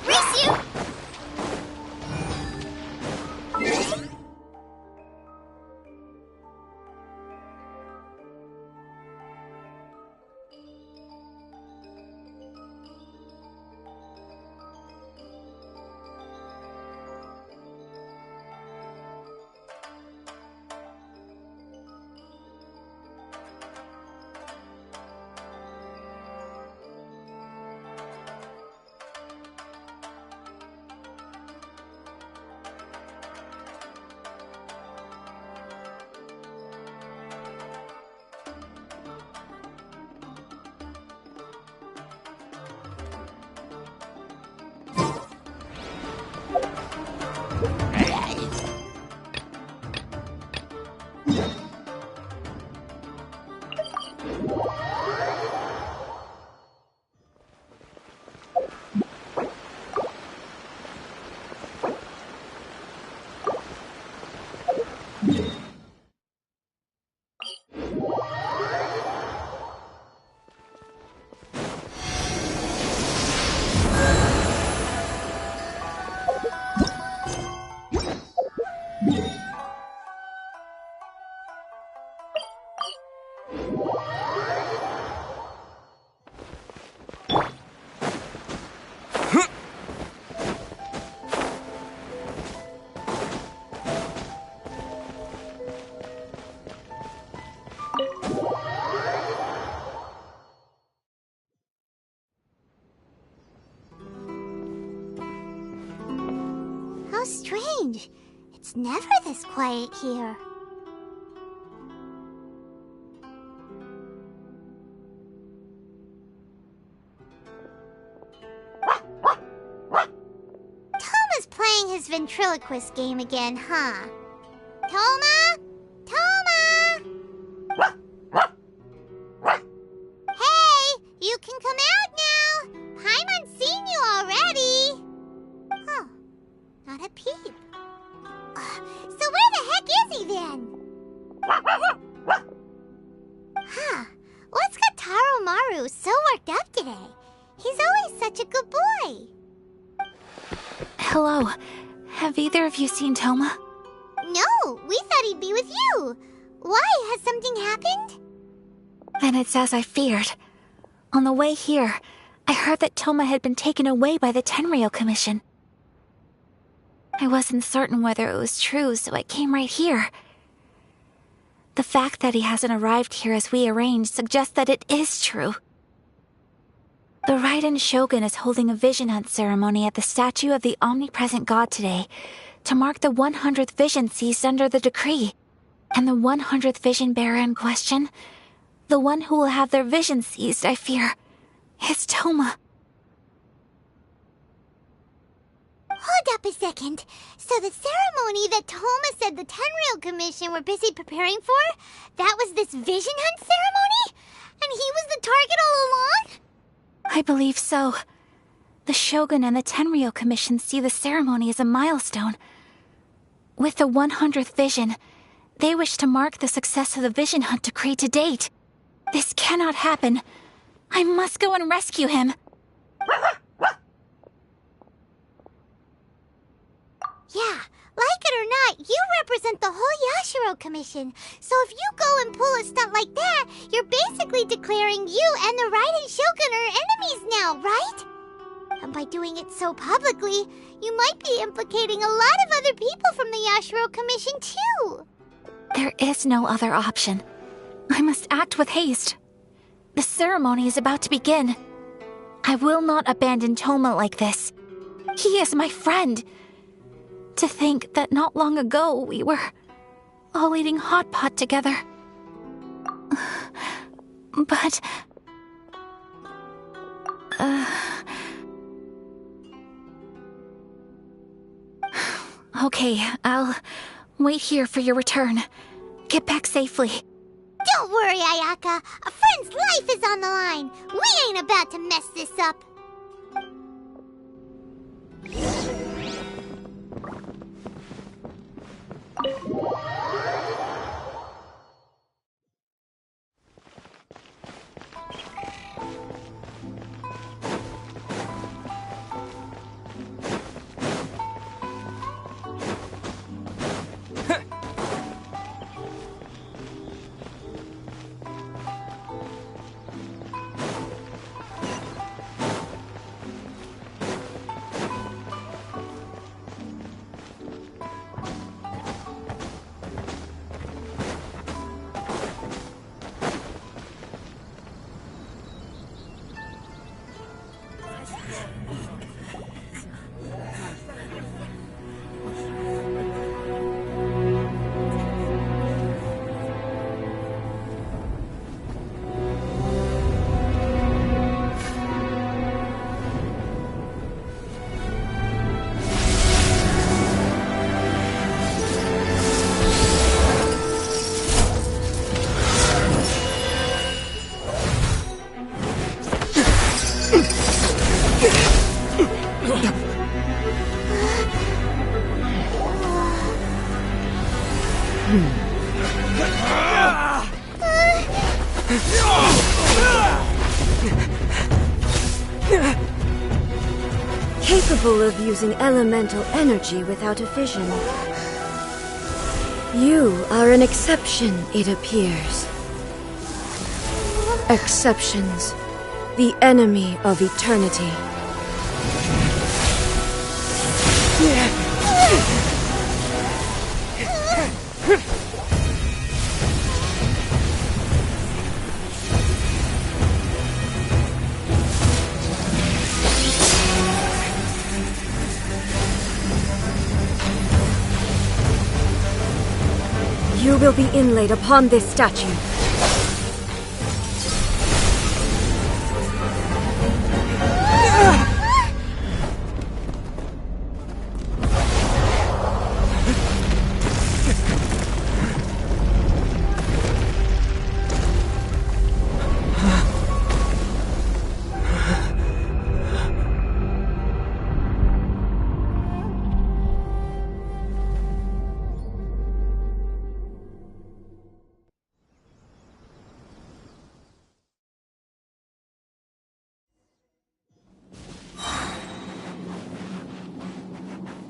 Race you! How strange. It's never this quiet here. Toma's playing his ventriloquist game again, huh? Toma? Toma! Hey! You can come out now! Paimon's seen you already! Huh. Not a peep. So where the heck is he then? Huh. What's got Taro Maru so worked up today? He's always such a good boy. Hello. Have either of you seen Toma? No, we thought he'd be with you. Why? Has something happened? Then it's as I feared. On the way here, I heard that Toma had been taken away by the Tenryou Commission. I wasn't certain whether it was true, so I came right here. The fact that he hasn't arrived here as we arranged suggests that it is true. The Raiden Shogun is holding a vision hunt ceremony at the statue of the omnipresent god today to mark the 100th vision seized under the decree. And the 100th vision bearer in question, the one who will have their vision seized, I fear, is Toma. Hold up a second. So the ceremony that Toma said the Tenryou Commission were busy preparing for, that was this vision hunt ceremony? And he was the target all along? I believe so. The Shogun and the Tenryou Commission see the ceremony as a milestone. With the 100th vision, they wish to mark the success of the vision hunt decree to date. This cannot happen. I must go and rescue him. Yeah, like it or not, you represent the whole Yashiro Commission. So if you go and pull a stunt like that, you're basically declaring you and the Raiden Shogun are enemies now, right? And by doing it so publicly, you might be implicating a lot of other people from the Yashiro Commission too. There is no other option. I must act with haste. The ceremony is about to begin. I will not abandon Toma like this. He is my friend. To think that not long ago we were all eating hot pot together. But... Okay, I'll wait here for your return. Get back safely. Don't worry, Ayaka. A friend's life is on the line. We ain't about to mess this up. Capable of using elemental energy without a fission. You are an exception, it appears. Exceptions. The enemy of eternity. You will be inlaid upon this statue.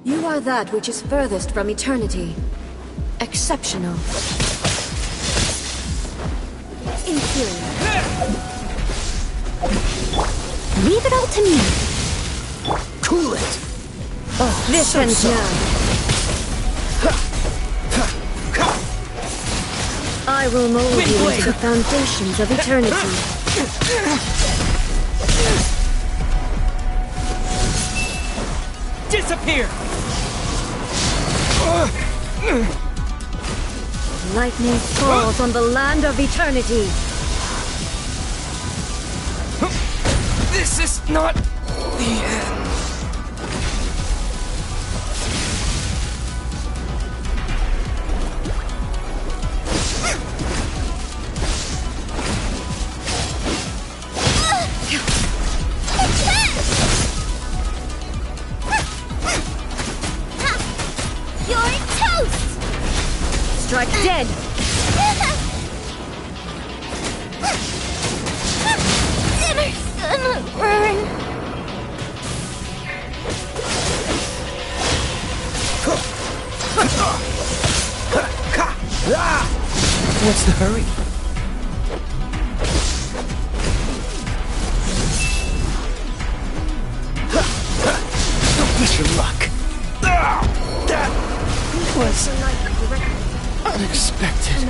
You are that which is furthest from eternity. Exceptional. Inferior. Leave it all to me. Cool it! Oh, This ends now. I will mold you into the foundations of eternity. Disappear! Lightning falls on the land of eternity. This is not the end. Strike dead! Dinner's gonna burn. What's the hurry? Don't miss your luck. That was unexpected.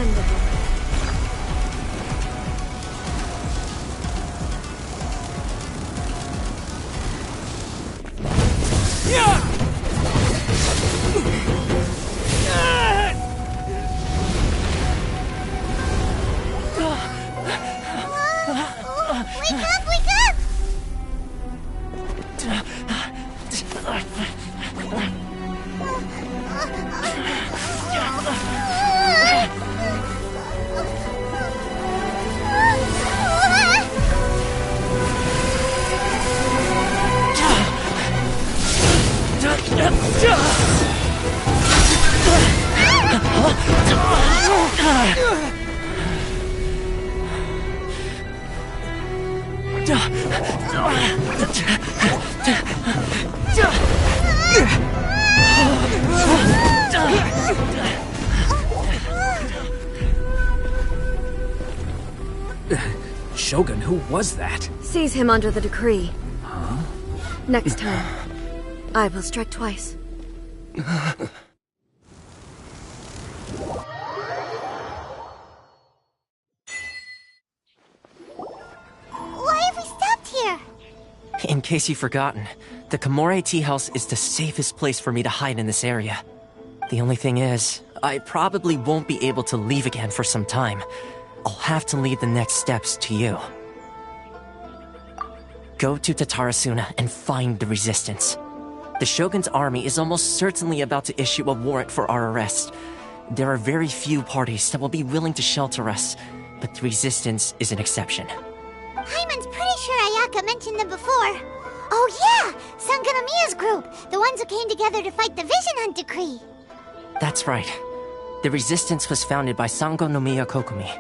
Wake up, wake up! Shogun, who was that? Seize him under the decree. Huh? Next time, I will strike twice. Why have we stopped here? In case you've forgotten, the Komore Tea House is the safest place for me to hide in this area. The only thing is, I probably won't be able to leave again for some time. I'll have to leave the next steps to you. Go to Tatarasuna and find the resistance. The Shogun's army is almost certainly about to issue a warrant for our arrest. There are very few parties that will be willing to shelter us, but the resistance is an exception. Paimon's pretty sure Ayaka mentioned them before. Oh yeah! Sangonomiya's group! The ones who came together to fight the Vision Hunt decree! That's right. The resistance was founded by Sangonomiya Kokomi,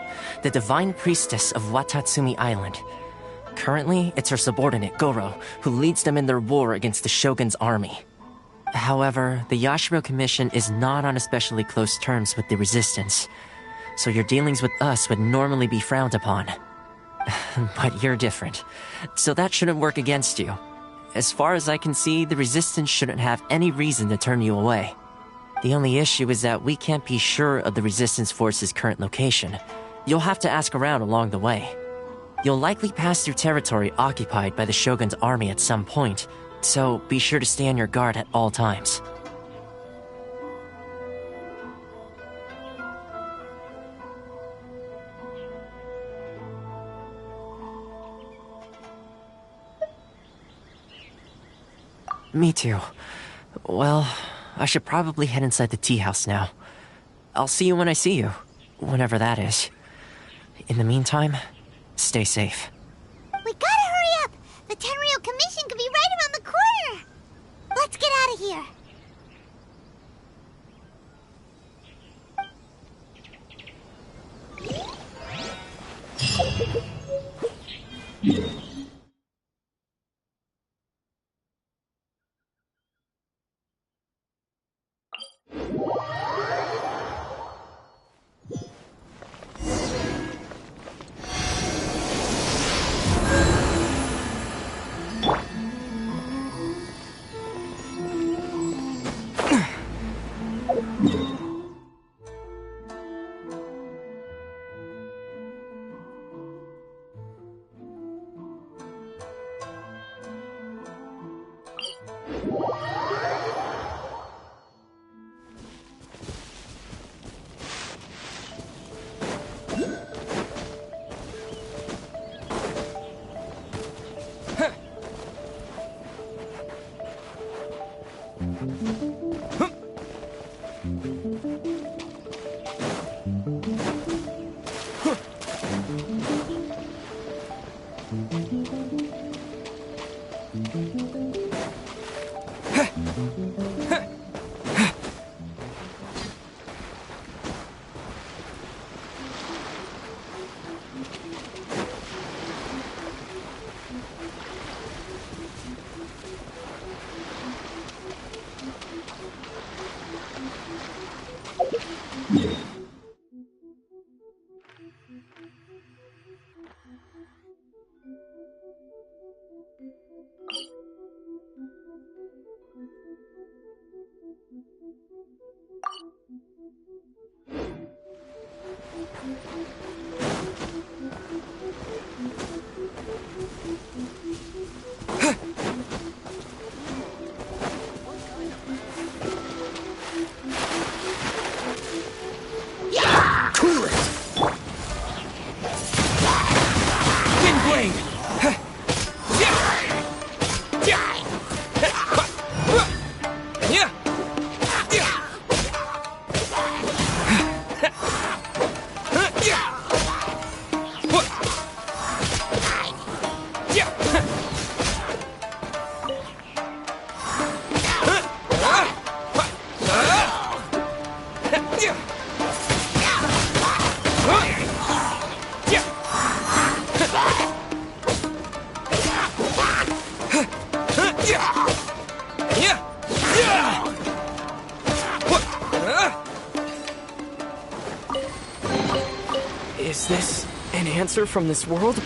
the divine priestess of Watatsumi Island. Currently, it's her subordinate, Goro, who leads them in their war against the Shogun's army. However, the Yashiro Commission is not on especially close terms with the resistance, so your dealings with us would normally be frowned upon. But you're different, so that shouldn't work against you. As far as I can see, the resistance shouldn't have any reason to turn you away. The only issue is that we can't be sure of the resistance force's current location. You'll have to ask around along the way. You'll likely pass through territory occupied by the Shogun's army at some point, so be sure to stay on your guard at all times. Me too. Well, I should probably head inside the tea house now. I'll see you when I see you, whenever that is. In the meantime, stay safe. We gotta hurry up! The Tenryou Commission could be right around the corner! Let's get out of here! Is this an answer from this world?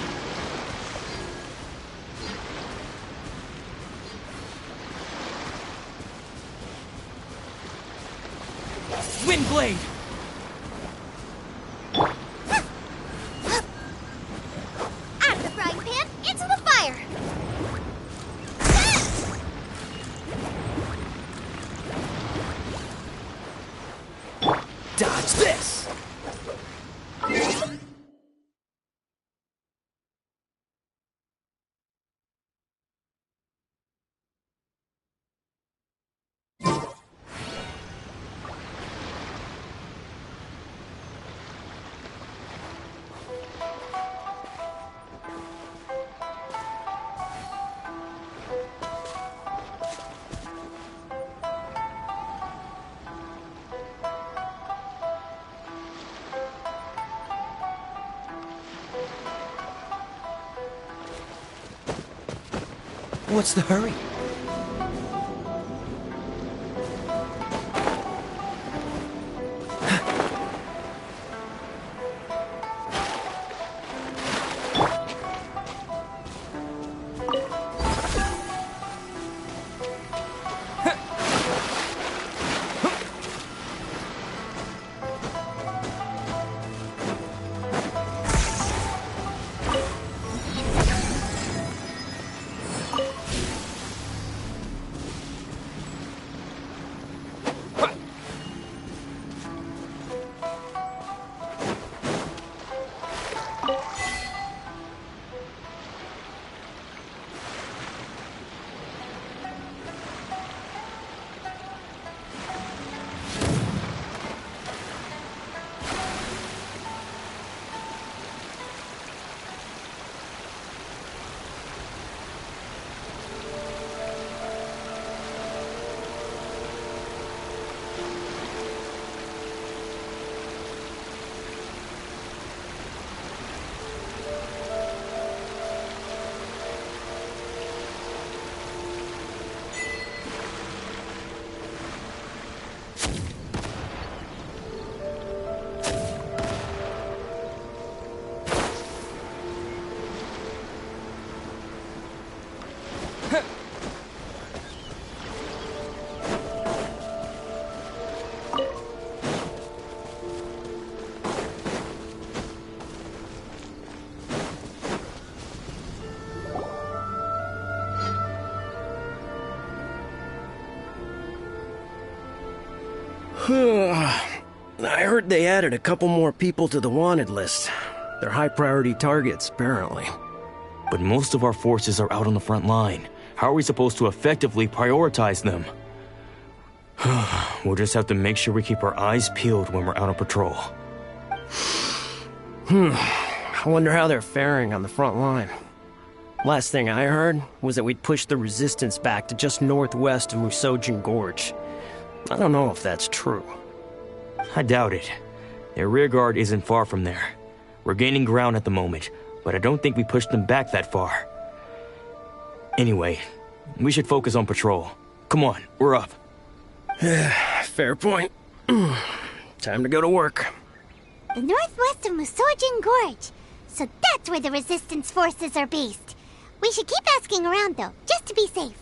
Windblade! Out of the frying pan, into the fire! What's this? What's the hurry? I heard they added a couple more people to the wanted list. They're high-priority targets, apparently. But most of our forces are out on the front line. How are we supposed to effectively prioritize them? We'll just have to make sure we keep our eyes peeled when we're out on patrol. I wonder how they're faring on the front line. Last thing I heard was that we'd pushed the resistance back to just northwest of Musojin Gorge. I don't know if that's true. I doubt it. Their rearguard isn't far from there. We're gaining ground at the moment, but I don't think we pushed them back that far. Anyway, we should focus on patrol. Come on, we're up. Fair point. Time to go to work. The northwest of Musojin Gorge. So that's where the resistance forces are based. We should keep asking around, though, just to be safe.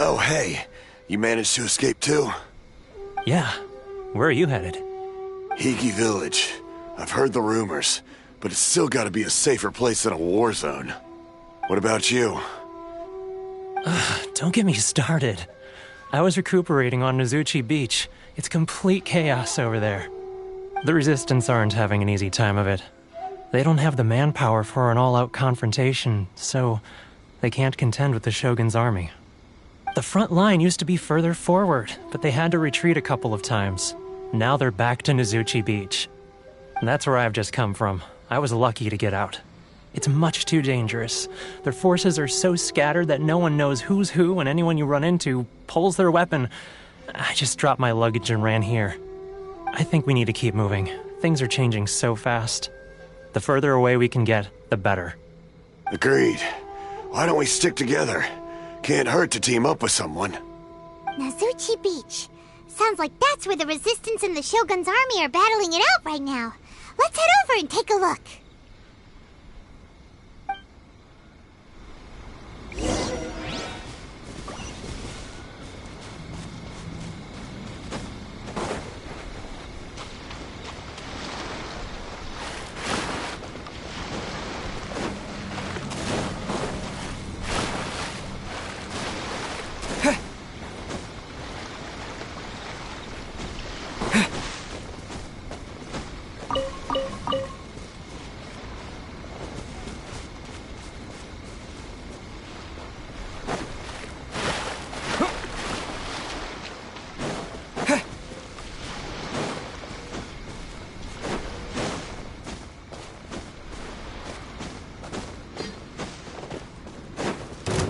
Oh, hey. You managed to escape too? Yeah. Where are you headed? Higi Village. I've heard the rumors, but it's still gotta be a safer place than a war zone. What about you? Don't get me started. I was recuperating on Nozuchi Beach. It's complete chaos over there. The Resistance aren't having an easy time of it. They don't have the manpower for an all-out confrontation, so they can't contend with the Shogun's army. The front line used to be further forward, but they had to retreat a couple of times. Now they're back to Nizuchi Beach. That's where I've just come from. I was lucky to get out. It's much too dangerous. Their forces are so scattered that no one knows who's who, and anyone you run into pulls their weapon. I just dropped my luggage and ran here. I think we need to keep moving. Things are changing so fast. The further away we can get, the better. Agreed. Why don't we stick together? Can't hurt to team up with someone. Nizuchi Beach. Sounds like that's where the Resistance and the Shogun's army are battling it out right now. Let's head over and take a look.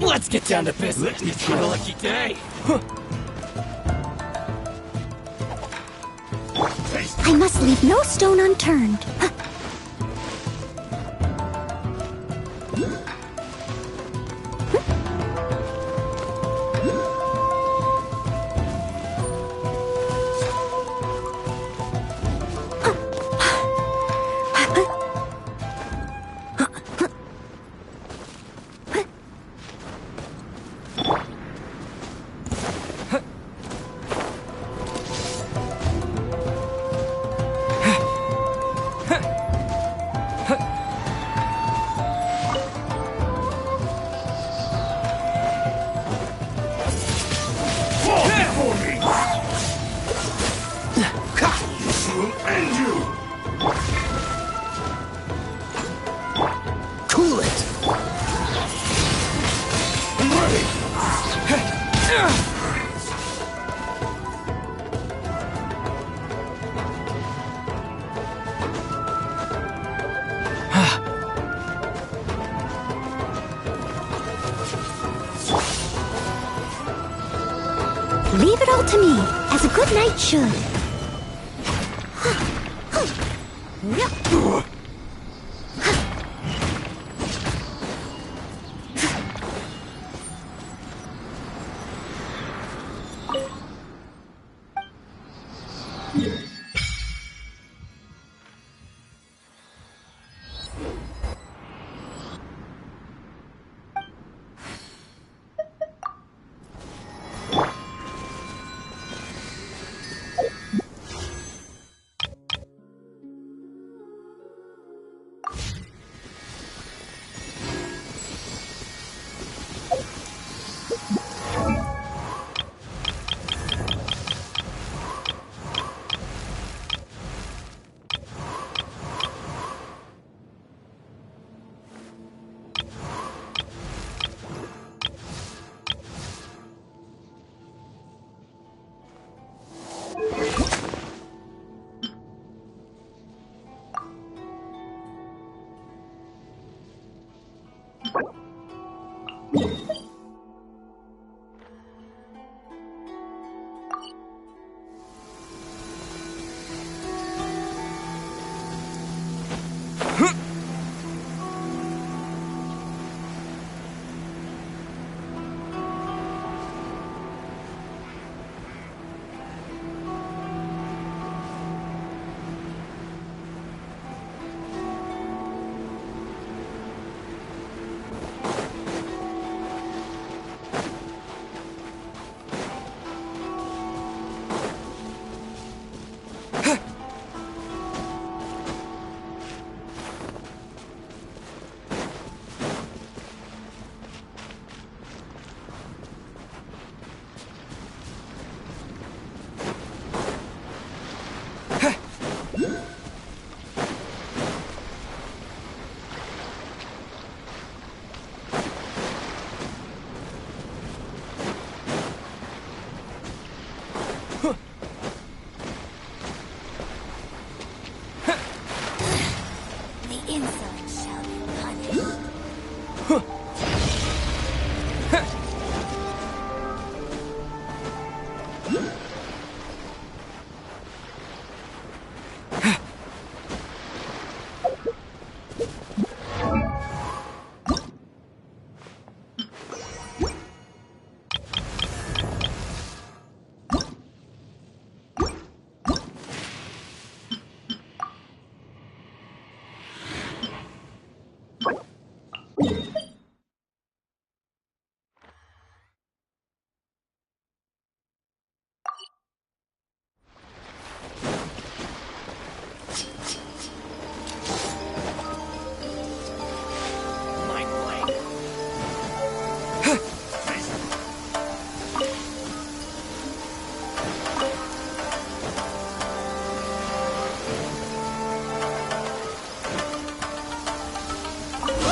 Let's get down to business. It's been a lucky day. I must leave no stone unturned. Leave it all to me, as a good knight should.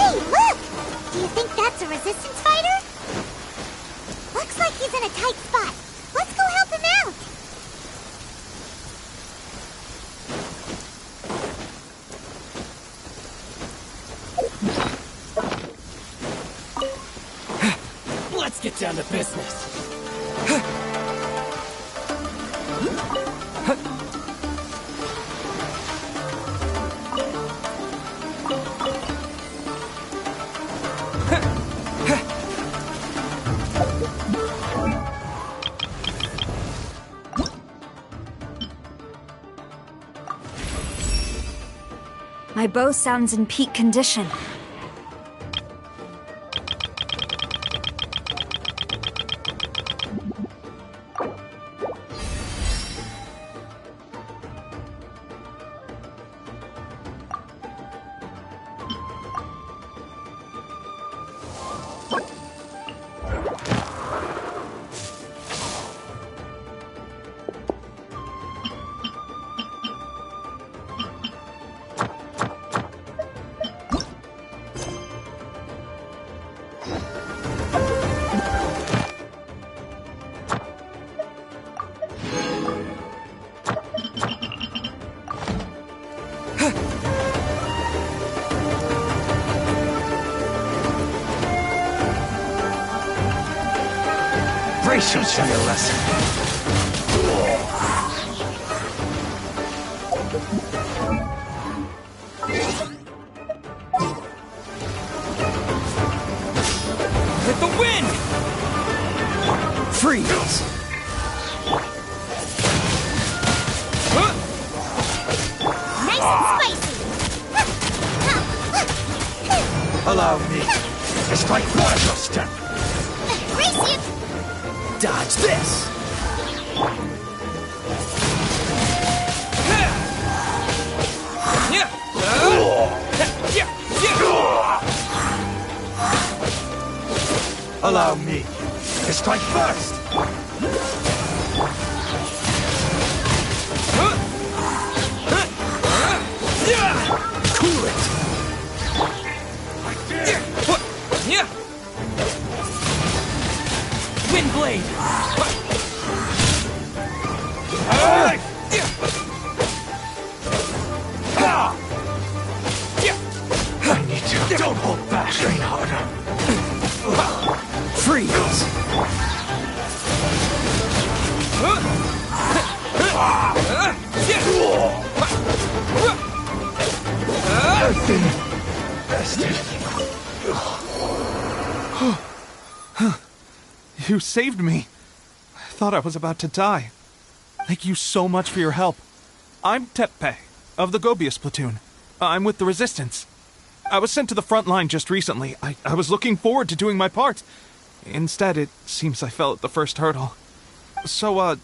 Hey, look! Do you think that's a resistance fighter? Looks like he's in a tight spot. Let's go help him out. Let's get down to business. My bow sounds in peak condition. Brace yourself, your lesson. Let the wind! Freeze! Nice and spicy. Allow me to strike one of your step. Brace you. Dodge this! Allow me to strike first! Cool it! Wind blade! I need to. Don't hold back. Train harder. Freeze! I've been bested. You saved me. I thought I was about to die. Thank you so much for your help. I'm Teppe, of the Gobius platoon. I'm with the Resistance. I was sent to the front line just recently. I was looking forward to doing my part. Instead, it seems I fell at the first hurdle. So,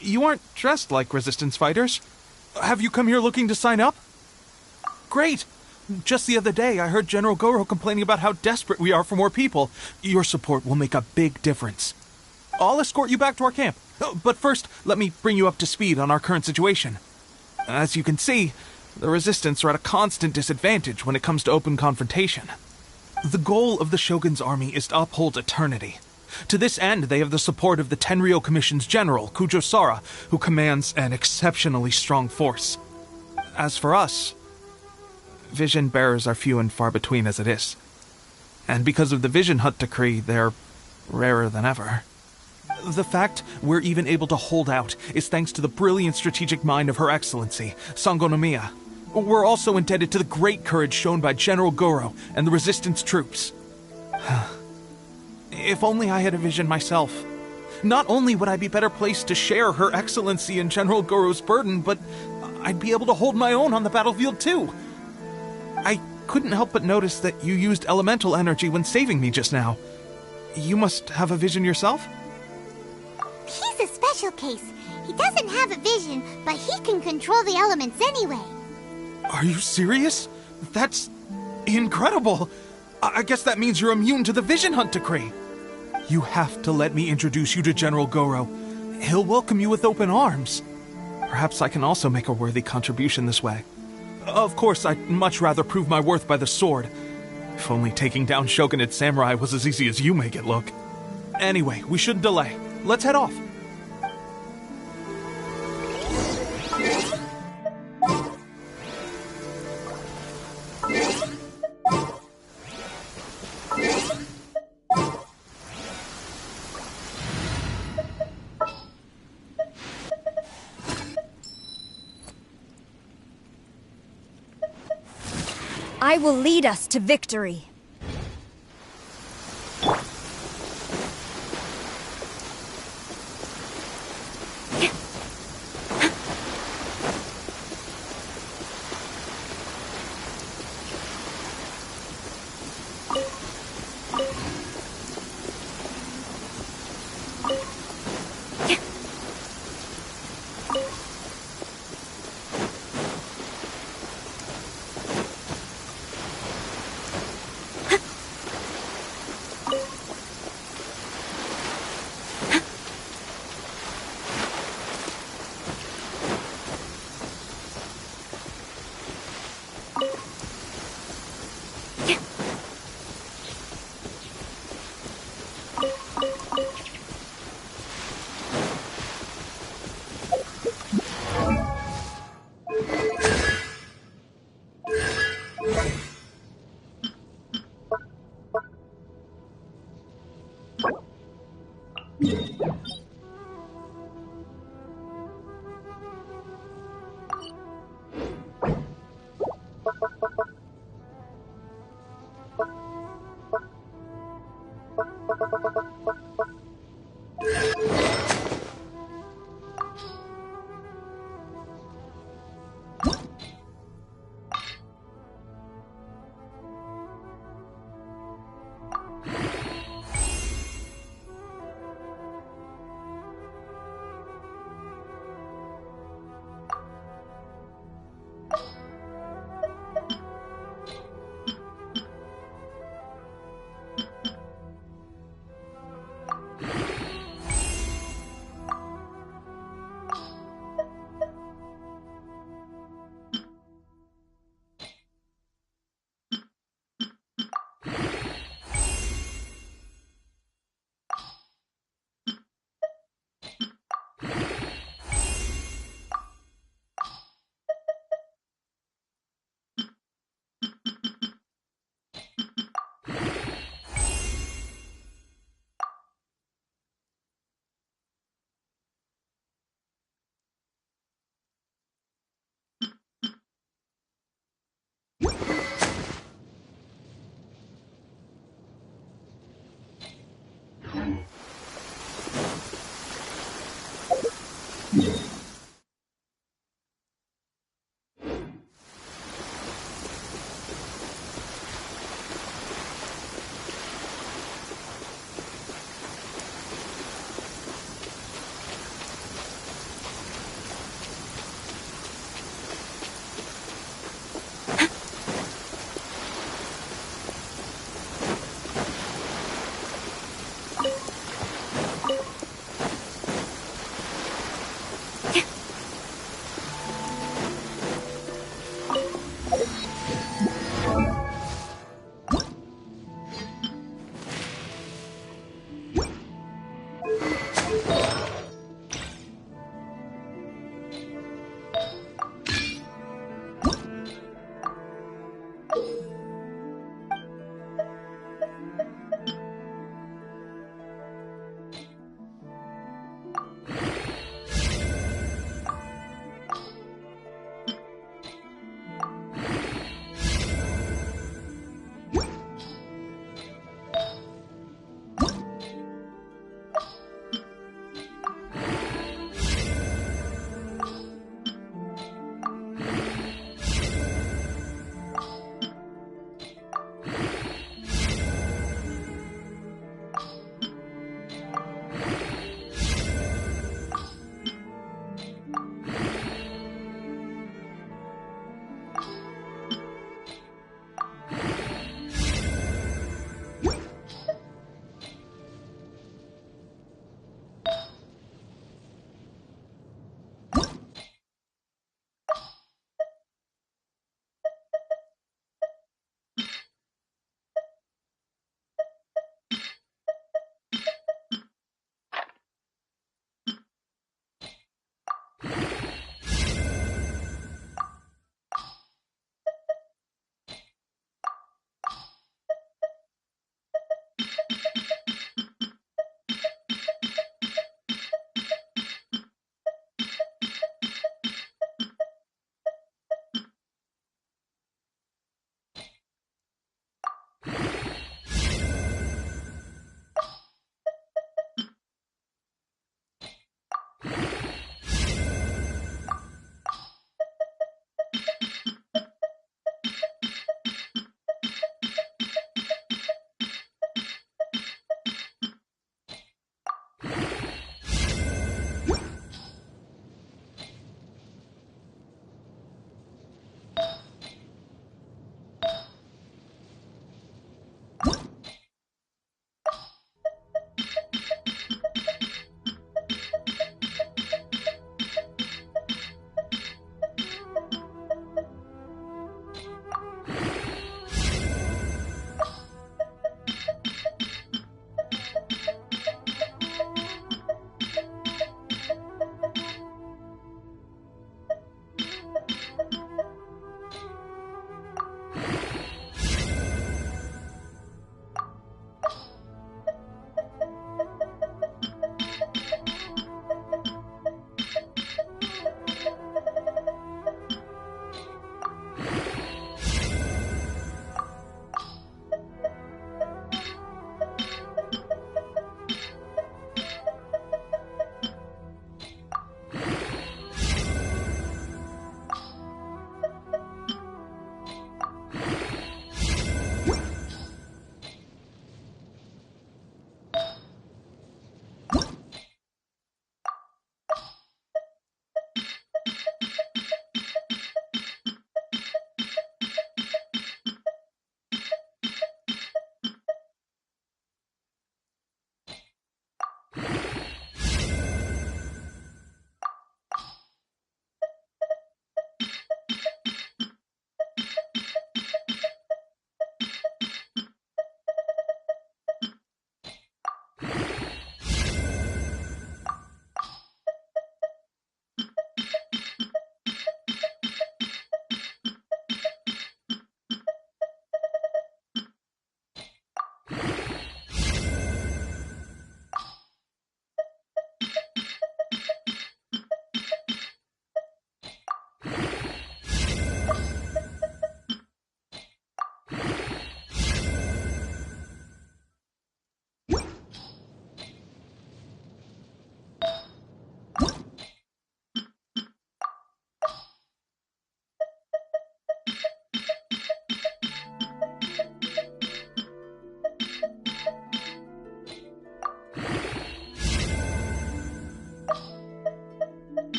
you aren't dressed like Resistance fighters? Have you come here looking to sign up? Great! Just the other day, I heard General Goro complaining about how desperate we are for more people. Your support will make a big difference. I'll escort you back to our camp. But first, let me bring you up to speed on our current situation. As you can see, the Resistance are at a constant disadvantage when it comes to open confrontation. The goal of the Shogun's army is to uphold eternity. To this end, they have the support of the Tenryou Commission's general, Kujo Sara, who commands an exceptionally strong force. As for us, vision bearers are few and far between as it is. And because of the Vision Hut decree, they're rarer than ever. The fact we're even able to hold out is thanks to the brilliant strategic mind of Her Excellency, Sangonomiya. We're also indebted to the great courage shown by General Goro and the Resistance troops. If only I had a vision myself. Not only would I be better placed to share Her Excellency and General Goro's burden, but I'd be able to hold my own on the battlefield too. I couldn't help but notice that you used elemental energy when saving me just now. You must have a vision yourself? He's a special case. He doesn't have a vision, but he can control the elements anyway. Are you serious? That's incredible. I guess that means you're immune to the Vision Hunt decree. You have to let me introduce you to General Goro. He'll welcome you with open arms. Perhaps I can also make a worthy contribution this way. Of course, I'd much rather prove my worth by the sword. If only taking down Shogunate samurai was as easy as you make it look. Anyway, we shouldn't delay. Let's head off. I will lead us to victory.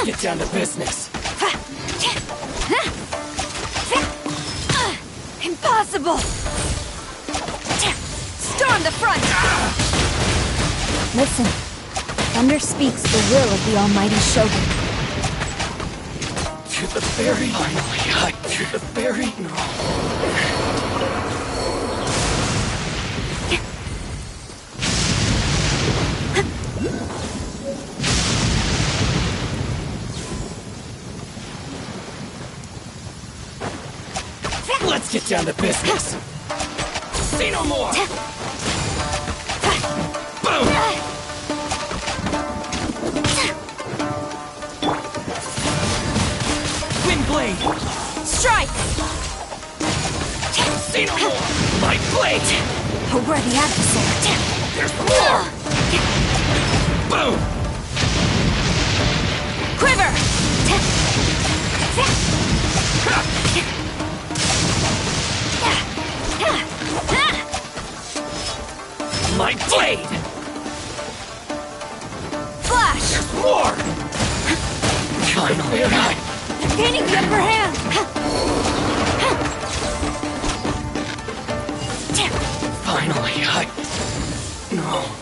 Let's get down to business. Impossible! Storm the front! Listen. Thunder speaks the will of the almighty Shogun. To the ferry. Finally, to the ferry. No. Let's get down to business. Say no more. Boom. Wind blade. Strike! Say no more. My blade. A worthy adversary. There's more. Boom. Quiver! My blade. Flash! There's more. Finally, Gaining the upper hand! finally, no.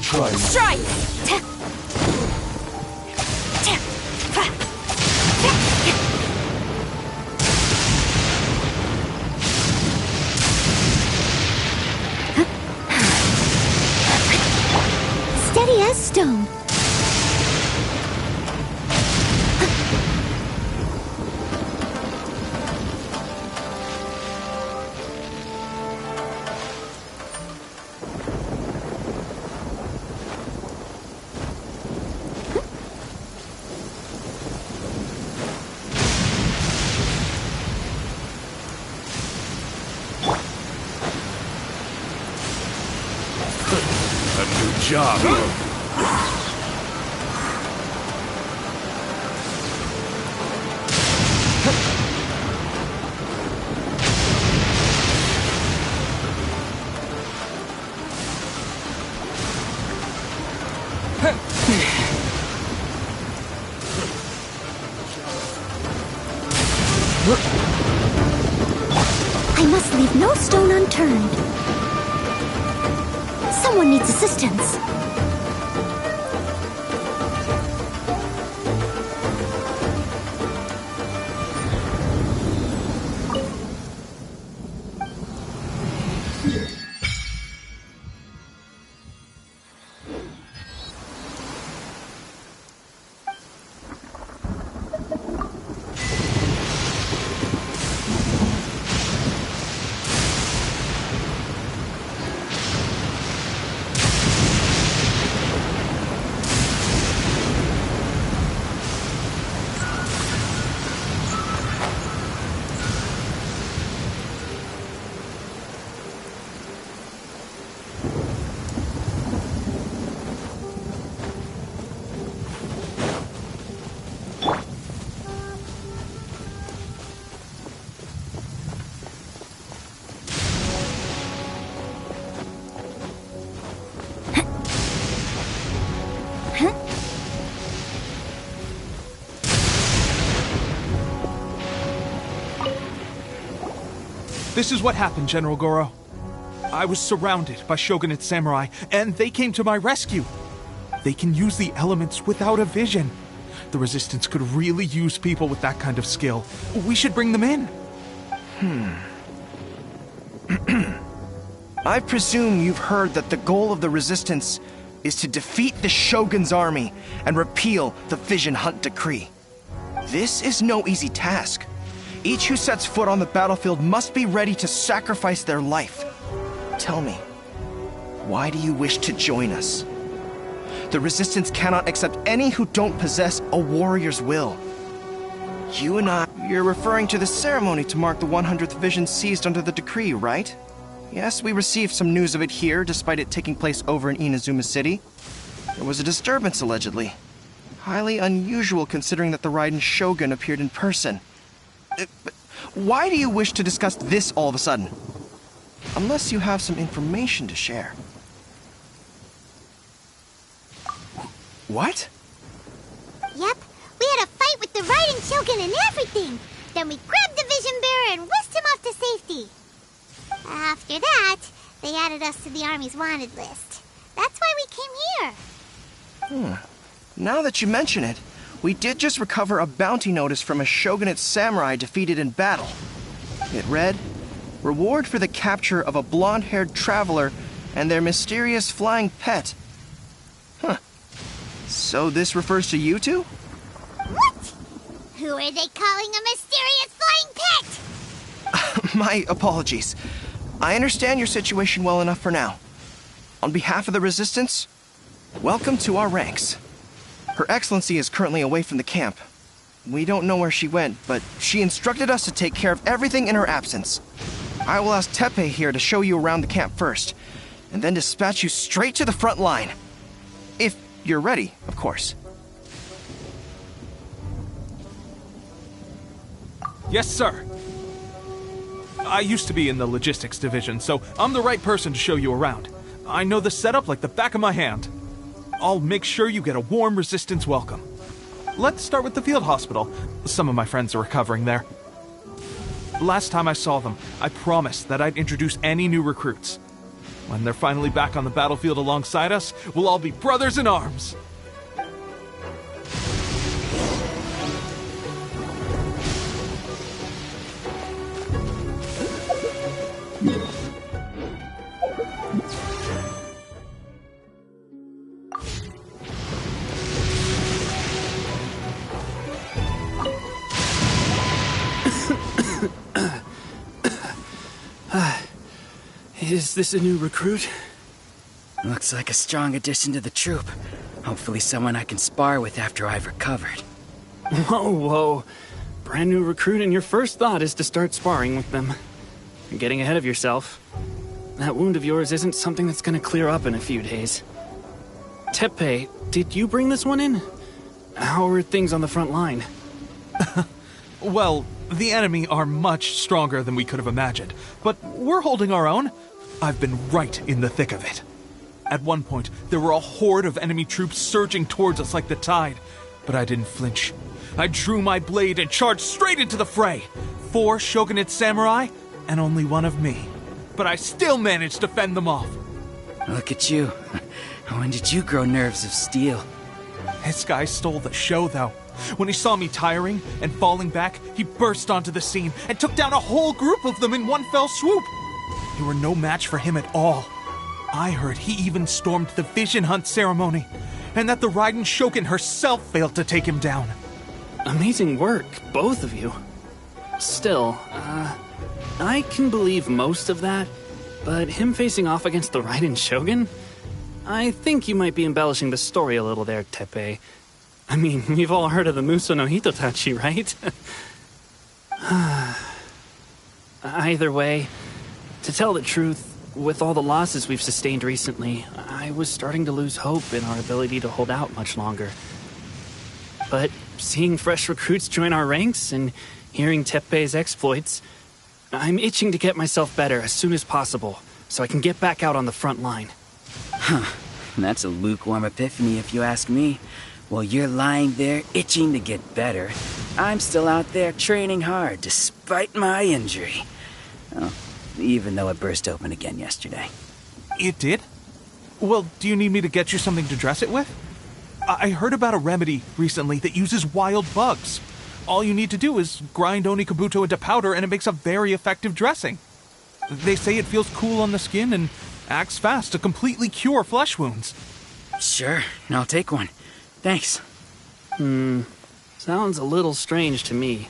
try. Strike! Steady as stone. A new job. I must leave no stone unturned. Someone needs assistance. This is what happened, General Goro. I was surrounded by Shogunate samurai, and they came to my rescue. They can use the elements without a vision. The Resistance could really use people with that kind of skill. We should bring them in. I presume you've heard that the goal of the Resistance is to defeat the Shogun's army and repeal the Vision Hunt Decree. This is no easy task. Each who sets foot on the battlefield must be ready to sacrifice their life. Tell me, why do you wish to join us? The Resistance cannot accept any who don't possess a warrior's will. You and you're referring to the ceremony to mark the 100th Vision seized under the decree, right? Yes, we received some news of it here, despite it taking place over in Inazuma City. There was a disturbance, allegedly. Highly unusual considering that the Raiden Shogun appeared in person. But why do you wish to discuss this all of a sudden? Unless you have some information to share. What? Yep, we had a fight with the Raiden Shogun and everything. Then we grabbed the Vision Bearer and whisked him off to safety. After that, they added us to the Army's wanted list. That's why we came here. Now that you mention it, we did just recover a bounty notice from a Shogunate samurai defeated in battle. It read, "Reward for the capture of a blonde-haired traveler and their mysterious flying pet." So this refers to you two? What? Who are they calling a mysterious flying pet? My apologies. I understand your situation well enough for now. On behalf of the Resistance, welcome to our ranks. Her Excellency is currently away from the camp. We don't know where she went, but she instructed us to take care of everything in her absence. I will ask Teppei here to show you around the camp first, and then dispatch you straight to the front line. If you're ready, of course. Yes, sir. I used to be in the logistics division, so I'm the right person to show you around. I know the setup like the back of my hand. I'll make sure you get a warm Resistance welcome. Let's start with the field hospital. Some of my friends are recovering there. Last time I saw them, I promised that I'd introduce any new recruits. When they're finally back on the battlefield alongside us, we'll all be brothers in arms. Is this a new recruit? Looks like a strong addition to the troop. Hopefully someone I can spar with after I've recovered. Whoa. Brand new recruit and your first thought is to start sparring with them. You're getting ahead of yourself. That wound of yours isn't something that's gonna clear up in a few days. Teppei, did you bring this one in? How are things on the front line? Well, the enemy are much stronger than we could have imagined, but we're holding our own. I've been right in the thick of it. At one point, there were a horde of enemy troops surging towards us like the tide, but I didn't flinch. I drew my blade and charged straight into the fray. 4 shogunate samurai, and only one of me. But I still managed to fend them off. Look at you. When did you grow nerves of steel? This guy stole the show, though. When he saw me tiring and falling back, he burst onto the scene and took down a whole group of them in one fell swoop. You were no match for him at all. I heard he even stormed the vision hunt ceremony, and that the Raiden Shogun herself failed to take him down. Amazing work, both of you. Still, I can believe most of that, but him facing off against the Raiden Shogun? I think you might be embellishing the story a little there, Teppei. I mean, we've all heard of the Muso no Hitotachi, right? Either way, to tell the truth, with all the losses we've sustained recently, I was starting to lose hope in our ability to hold out much longer. But seeing fresh recruits join our ranks and hearing Teppei's exploits, I'm itching to get myself better as soon as possible, so I can get back out on the front line. Huh. That's a lukewarm epiphany if you ask me. While you're lying there itching to get better, I'm still out there training hard despite my injury. Oh, even though it burst open again yesterday. It did? Well, do you need me to get you something to dress it with? I heard about a remedy recently that uses wild bugs. All you need to do is grind Onikabuto into powder and it makes a very effective dressing. They say it feels cool on the skin and acts fast to completely cure flesh wounds. Sure, I'll take one. Thanks. Sounds a little strange to me.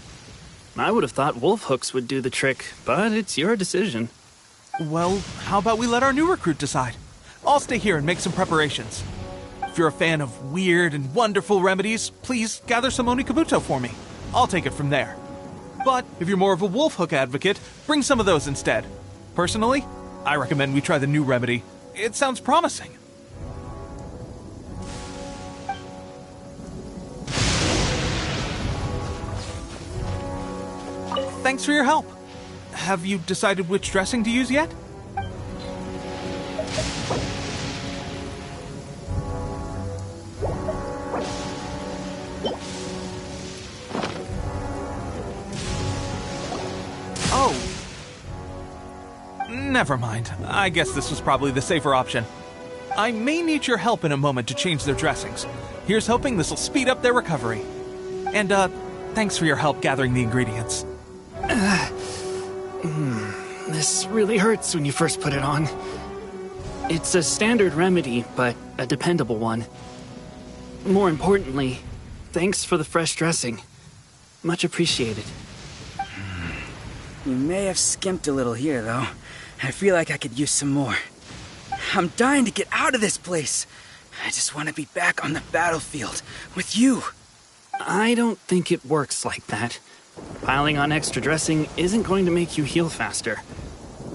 I would have thought wolf hooks would do the trick, but it's your decision. Well, how about we let our new recruit decide? I'll stay here and make some preparations. If you're a fan of weird and wonderful remedies, please gather some Onikabuto for me. I'll take it from there. But if you're more of a wolf hook advocate, bring some of those instead. Personally, I recommend we try the new remedy. It sounds promising. Thanks for your help. Have you decided which dressing to use yet? Oh. Never mind. I guess this was probably the safer option. I may need your help in a moment to change their dressings. Here's hoping this'll speed up their recovery. And, thanks for your help gathering the ingredients. This really hurts when you first put it on. It's a standard remedy, but a dependable one. More importantly, thanks for the fresh dressing. Much appreciated. You may have skimped a little here, though. I feel like I could use some more. I'm dying to get out of this place. I just want to be back on the battlefield with you. I don't think it works like that. Piling on extra dressing isn't going to make you heal faster.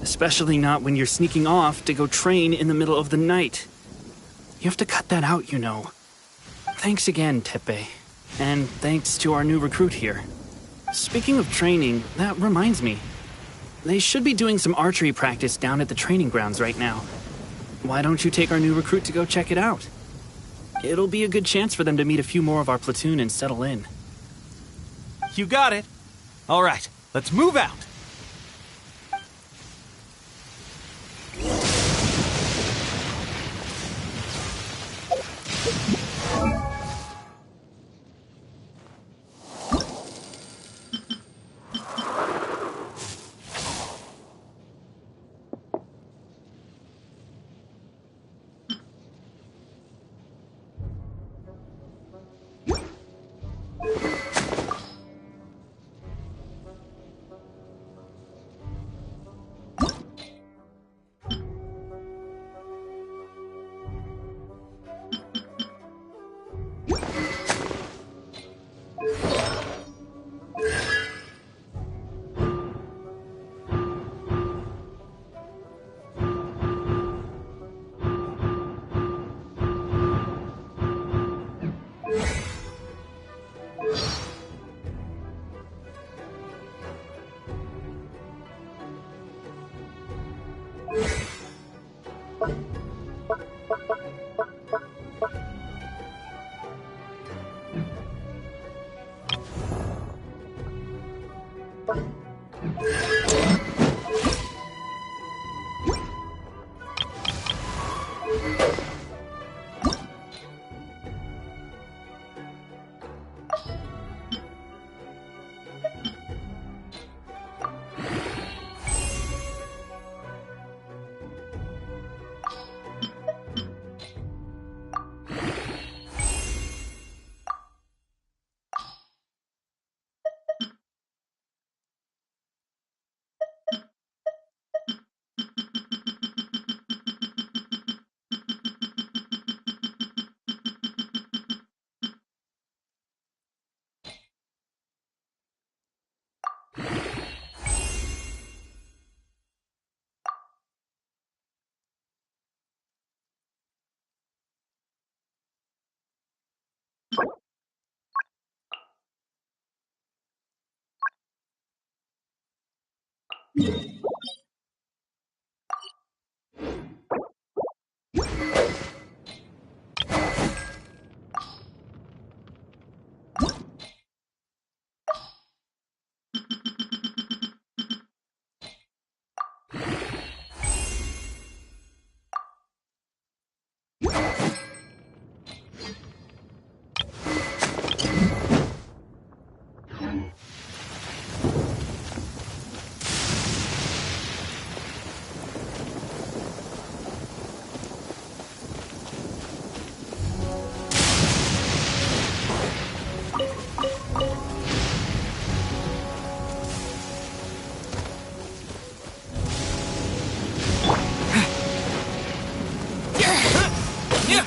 Especially not when you're sneaking off to go train in the middle of the night. You have to cut that out, you know. Thanks again, Teppei. And thanks to our new recruit here. Speaking of training, that reminds me. They should be doing some archery practice down at the training grounds right now. Why don't you take our new recruit to go check it out? It'll be a good chance for them to meet a few more of our platoon and settle in. You got it. All right, let's move out.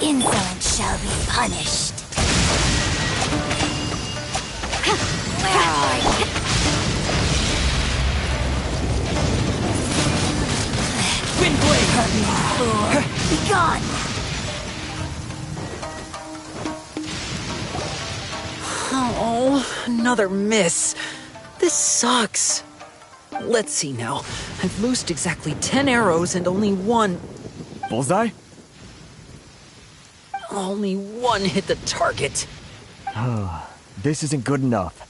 Insolence shall be punished. Where are you? Windblade! Fool! Be gone! Oh, another miss. This sucks. Let's see now. I've loosed exactly 10 arrows and only one... Bullseye? Only one hit the target. This isn't good enough.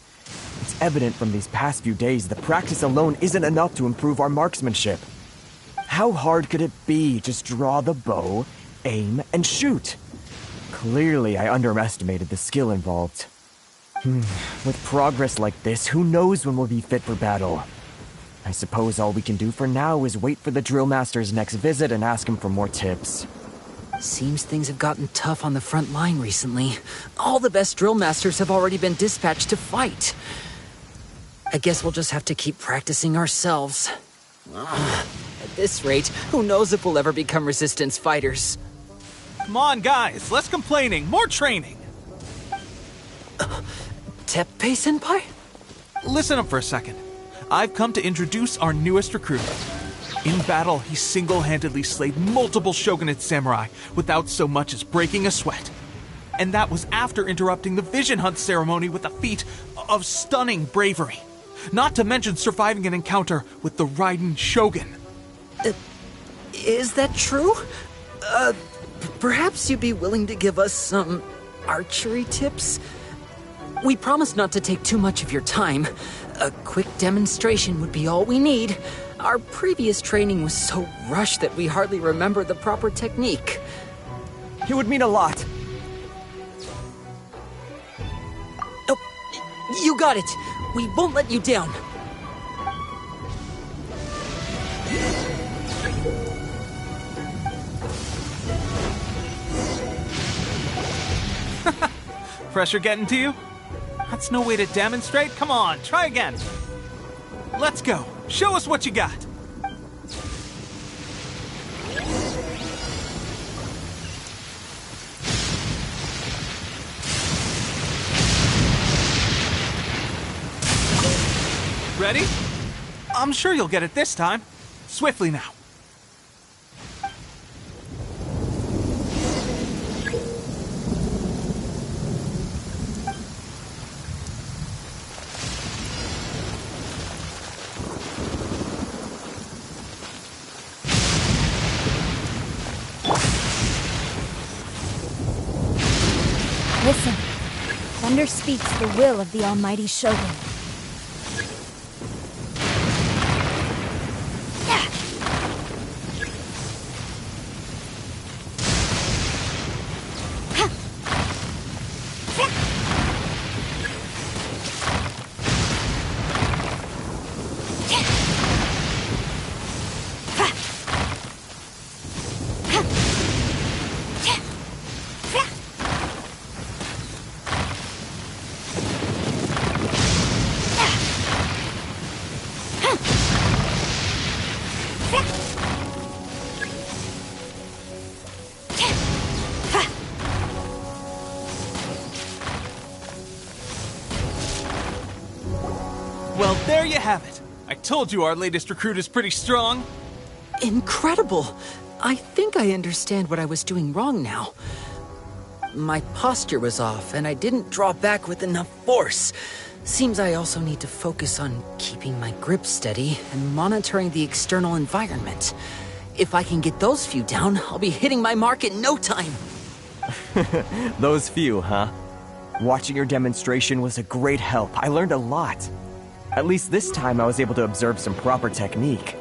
It's evident from these past few days that practice alone isn't enough to improve our marksmanship. How hard could it be? Just draw the bow, aim, and shoot. Clearly, I underestimated the skill involved. With progress like this, who knows when we'll be fit for battle? I suppose all we can do for now is wait for the drill master's next visit and ask him for more tips. Seems things have gotten tough on the front line recently. All the best drill masters have already been dispatched to fight. I guess we'll just have to keep practicing ourselves. At this rate, who knows if we'll ever become resistance fighters. Come on, guys, less complaining, more training. Teppei-senpai? Listen up for a second. I've come to introduce our newest recruit. In battle, he single-handedly slayed multiple shogunate samurai without so much as breaking a sweat. And that was after interrupting the vision hunt ceremony with a feat of stunning bravery. Not to mention surviving an encounter with the Raiden Shogun. Is that true? Perhaps you'd be willing to give us some archery tips? We promise not to take too much of your time. A quick demonstration would be all we need. Our previous training was so rushed that we hardly remember the proper technique. It would mean a lot. Oh, you got it. We won't let you down. Pressure getting to you? That's no way to demonstrate. Come on, try again. Let's go. Show us what you got. Ready? I'm sure you'll get it this time. Swiftly now. Listen. Thunder speaks the will of the Almighty Shogun. Well, there you have it. I told you our latest recruit is pretty strong. Incredible! I think I understand what I was doing wrong now. My posture was off, and I didn't draw back with enough force. Seems I also need to focus on keeping my grip steady and monitoring the external environment. If I can get those few down, I'll be hitting my mark in no time. Those few, huh? Watching your demonstration was a great help. I learned a lot. At least this time I was able to observe some proper technique.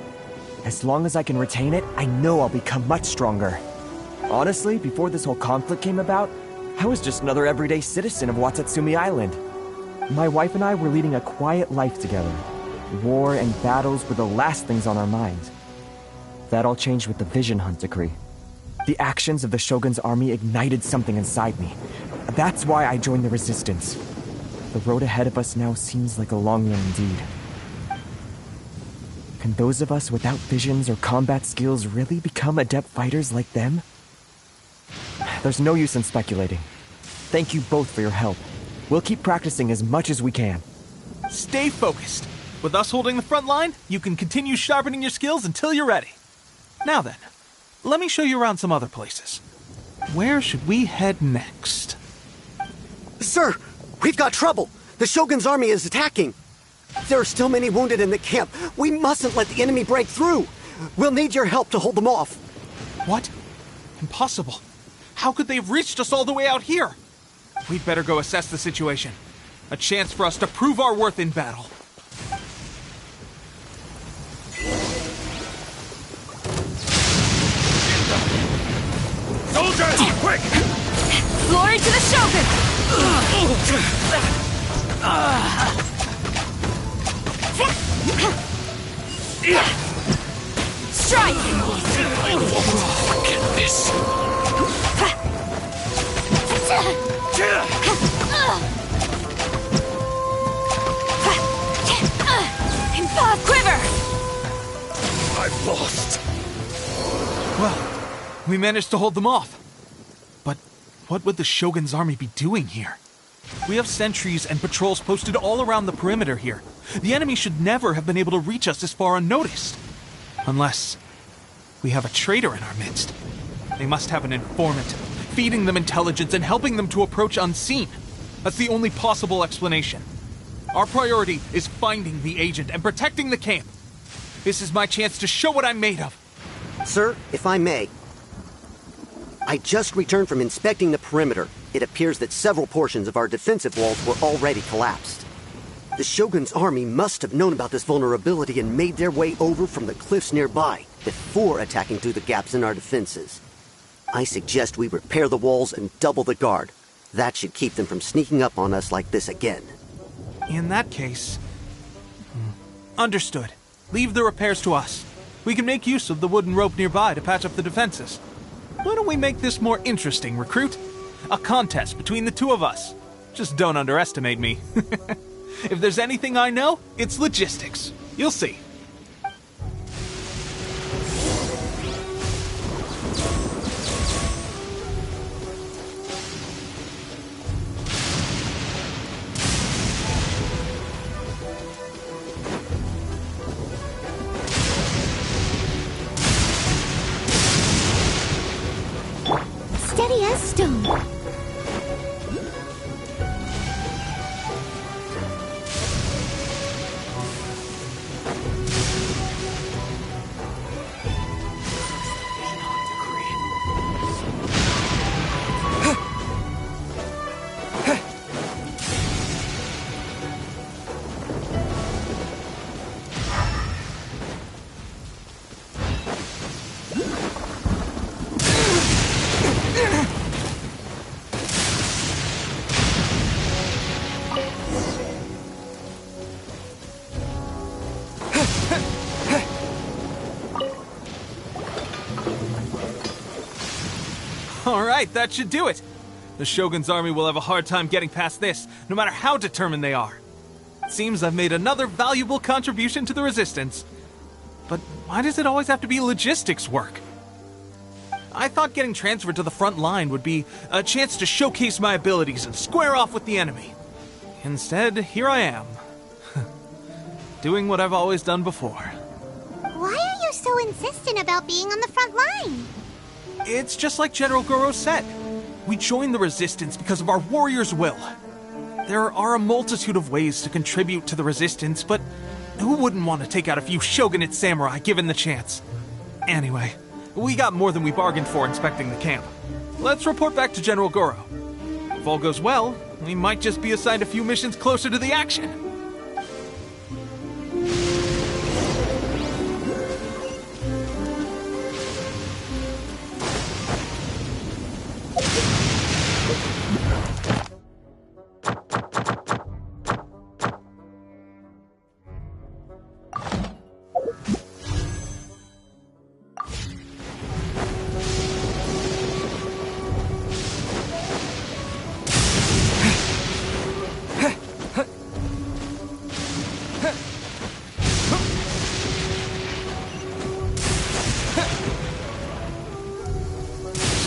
As long as I can retain it, I know I'll become much stronger. Honestly, before this whole conflict came about, I was just another everyday citizen of Watatsumi Island. My wife and I were leading a quiet life together. War and battles were the last things on our minds. That all changed with the Vision Hunt decree. The actions of the Shogun's army ignited something inside me. That's why I joined the Resistance. The road ahead of us now seems like a long one indeed. Can those of us without visions or combat skills really become adept fighters like them? There's no use in speculating. Thank you both for your help. We'll keep practicing as much as we can. Stay focused. With us holding the front line, you can continue sharpening your skills until you're ready. Now then, let me show you around some other places. Where should we head next? Sir, we've got trouble. The Shogun's army is attacking. There are still many wounded in the camp. We mustn't let the enemy break through. We'll need your help to hold them off. What? Impossible. How could they have reached us all the way out here? We'd better go assess the situation. A chance for us to prove our worth in battle. Soldiers, quick! Glory to the Shogun! Strike! Look at this! Quiver! I've lost. Well, we managed to hold them off. But what would the Shogun's army be doing here? We have sentries and patrols posted all around the perimeter here. The enemy should never have been able to reach us this far unnoticed. Unless we have a traitor in our midst. They must have an informant, feeding them intelligence and helping them to approach unseen. That's the only possible explanation. Our priority is finding the agent and protecting the camp. This is my chance to show what I'm made of. Sir, if I may, I just returned from inspecting the perimeter. It appears that several portions of our defensive walls were already collapsed. The Shogun's army must have known about this vulnerability and made their way over from the cliffs nearby before attacking through the gaps in our defenses. I suggest we repair the walls and double the guard. That should keep them from sneaking up on us like this again. In that case... Understood. Leave the repairs to us. We can make use of the wooden rope nearby to patch up the defenses. Why don't we make this more interesting, recruit? A contest between the two of us. Just don't underestimate me. If there's anything I know, it's logistics. You'll see. Steady as stone. Alright, that should do it. The Shogun's army will have a hard time getting past this, no matter how determined they are. It seems I've made another valuable contribution to the Resistance. But why does it always have to be logistics work? I thought getting transferred to the front line would be a chance to showcase my abilities and square off with the enemy. Instead, here I am. Doing what I've always done before. Why are you so insistent about being on the front line? It's just like General Goro said. We joined the Resistance because of our warrior's will. There are a multitude of ways to contribute to the Resistance, but who wouldn't want to take out a few shogunate samurai given the chance? Anyway, we got more than we bargained for inspecting the camp. Let's report back to General Goro. If all goes well, we might just be assigned a few missions closer to the action.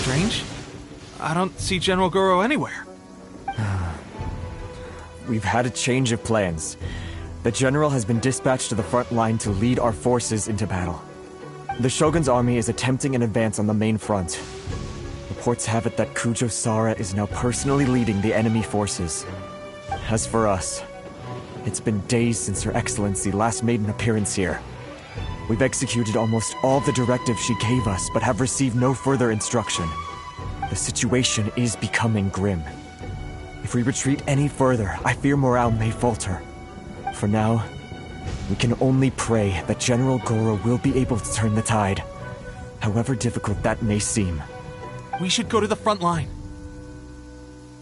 Strange. I don't see General Goro anywhere. We've had a change of plans. The general has been dispatched to the front line to lead our forces into battle. The Shogun's army is attempting an advance on the main front. Reports have it that Kujo Sara is now personally leading the enemy forces. As for us, it's been days since Her Excellency last made an appearance here. We've executed almost all the directives she gave us, but have received no further instruction. The situation is becoming grim. If we retreat any further, I fear morale may falter. For now, we can only pray that General Goro will be able to turn the tide, however difficult that may seem. We should go to the front line.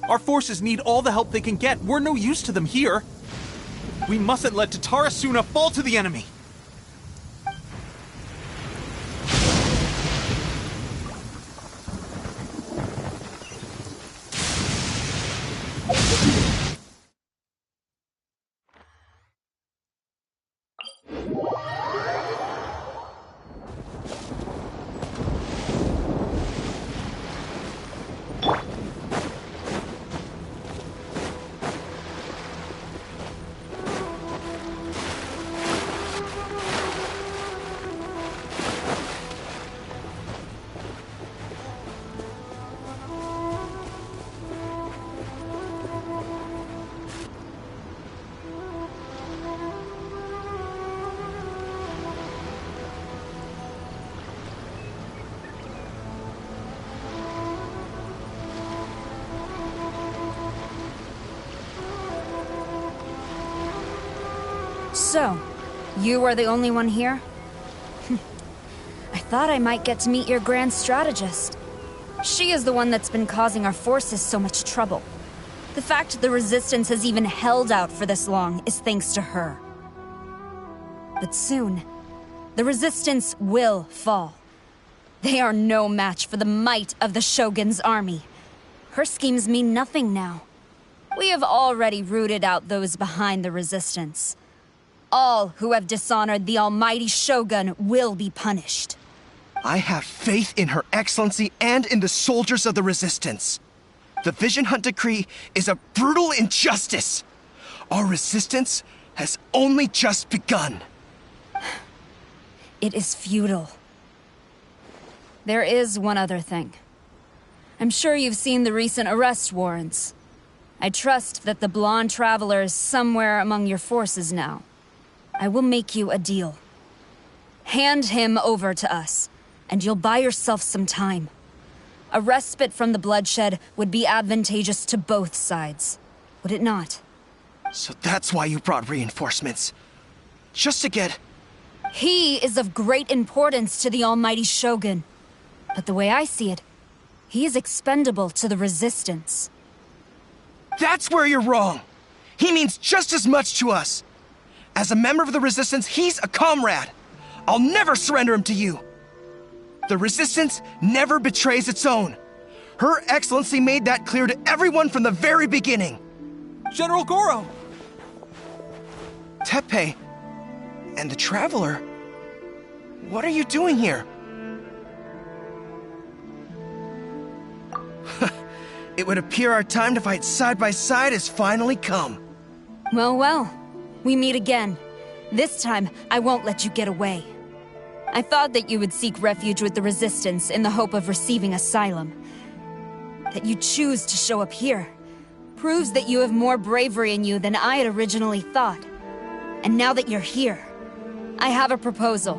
Our forces need all the help they can get. We're no use to them here. We mustn't let Tatarasuna fall to the enemy. So, you are the only one here? I thought I might get to meet your grand strategist. She is the one that's been causing our forces so much trouble. The fact the Resistance has even held out for this long is thanks to her. But soon, the Resistance will fall. They are no match for the might of the Shogun's army. Her schemes mean nothing now. We have already rooted out those behind the resistance. All who have dishonored the almighty Shogun will be punished. I have faith in Her Excellency and in the soldiers of the Resistance. The Vision Hunt Decree is a brutal injustice. Our resistance has only just begun. It is futile. There is one other thing. I'm sure you've seen the recent arrest warrants. I trust that the blonde traveler is somewhere among your forces now. I will make you a deal. Hand him over to us, and you'll buy yourself some time. A respite from the bloodshed would be advantageous to both sides, would it not? So that's why you brought reinforcements. Just to get... He is of great importance to the almighty Shogun. But the way I see it, he is expendable to the Resistance. That's where you're wrong. He means just as much to us. As a member of the Resistance, he's a comrade. I'll never surrender him to you. The Resistance never betrays its own. Her Excellency made that clear to everyone from the very beginning. General Goro! Teppei and the Traveler, what are you doing here? It would appear our time to fight side by side has finally come. Well, well, we meet again. This time, I won't let you get away. I thought that you would seek refuge with the Resistance in the hope of receiving asylum. That you choose to show up here proves that you have more bravery in you than I had originally thought. And now that you're here, I have a proposal.